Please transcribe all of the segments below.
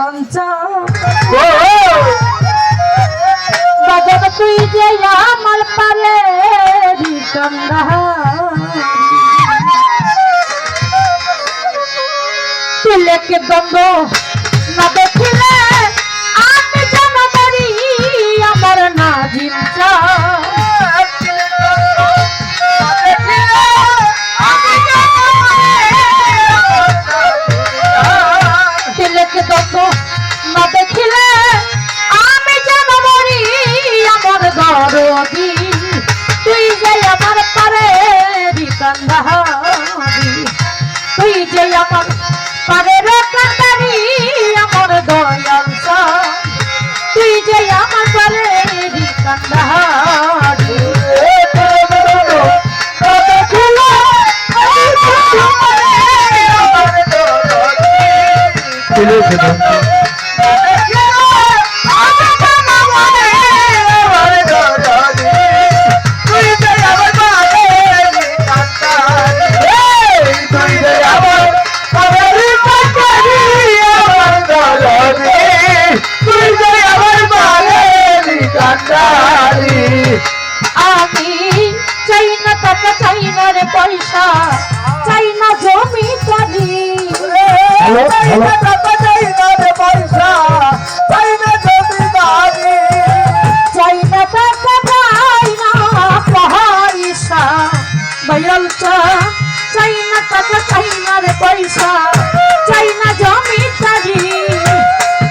কাঞ্চন বাজার তুই যে আমার পারে তিলেকে দ্বন্দ্ব না দেখিলে আমি যেন মরি আমার নাজিম তিলেকে দ্বন্দ্ব না দেখিলে আমি যেন মরি আমার দরদি তুই যে আমার পারে কান্দারি তুই যে আমার পারে কান্দারি আমার দয়াল তুই যে আমার পারে কান্দারি আমি চাই না টাকা চাই না রে পয়সা চাই না জমি চাই না টাকা চাই না রে পয়সা চাই না জমি চাই না টাকা চাই না পয়সা বয়াল চাই না টাকা চাই না রে পয়সা চাই না জমি চাই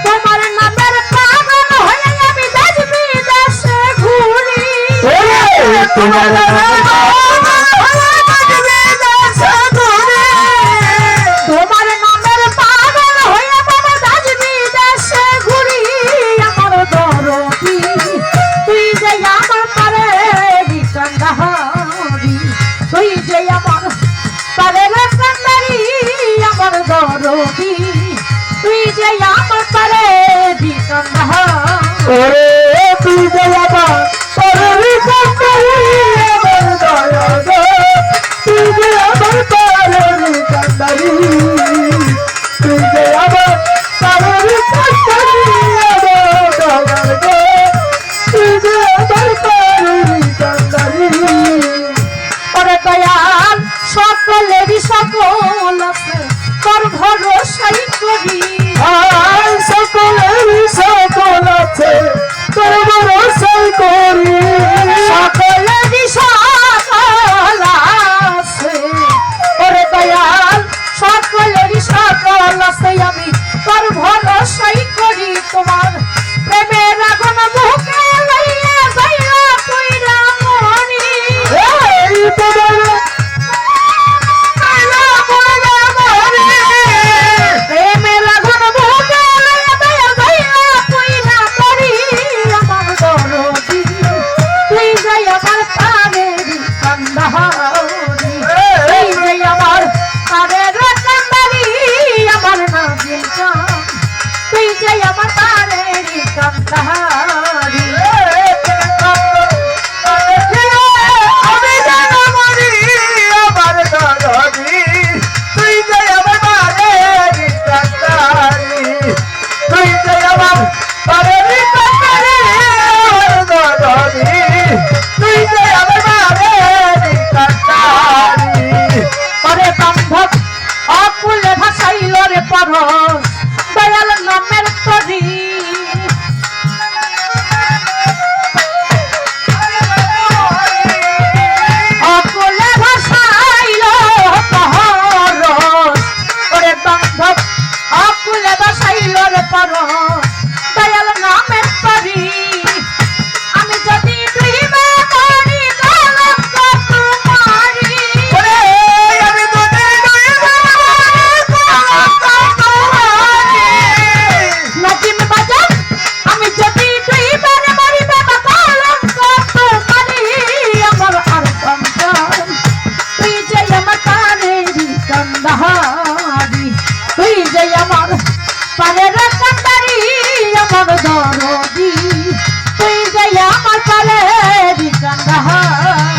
তোমার নামের পাগল হয়ে আমি দেশ বিদেশে ঘুরি তোমার নামের পাগল হয়ে বাবা দেশ বিদেশে ঘুরি আমার দরদি তুই যে আমার পারে কান্দারি তুই যে আমার পারে কান্দারি আমার দরদি তুই যে আমার পারে কান্দারি তুই যে আমার পারে কান্দারি আমার দরদি তুই যে আমার পারে কান্দারি তুই যে আমার পারে কান্দারি আমার দরদি তুই যে আমার পারে কান্দারি ওরে দয়াল সকলেরই সকল আছে তোর ভরসাই করি সকলেরই সকল আছে তোর ভরসাই করি সকলেরই সকল আছে ওরে দয়াল সকলেরই সকল আছে আমি তোর ভরসাই করি তোমার প্রেমের আগুন বুকে লইয়া যাইয়া কইরা মরি তুই যে আমার পারে কান্দারি আমি যেন মরি আমার দরদি তুই যে আমার পারে কান্দারি তুই যে আমার পারে কান্দারি আমার দরদি তুই যে আমার পারে কান্দারি পরে বান্ধব অকুলে ভাসাইল রে পরশ দয়াল নামের তরি অকুলে ভাসাইল পরশ ওরে বান্ধব অকুলে ভাসাইল রে পরশ দয়াল নামের তরি আমি যদি প্রেমে করি কলঙ্ক তোমারি আমি যদি নাজিম বাজার আমি যদি তুই বারে মরি বাবা কলঙ্ক তোমারি আমার আর কান্দার তুই যে আমার পারের কান্দারি তুই যে আমার পারের কান্দারি আমার দরদি তুই যে আমার পারের কান্দারি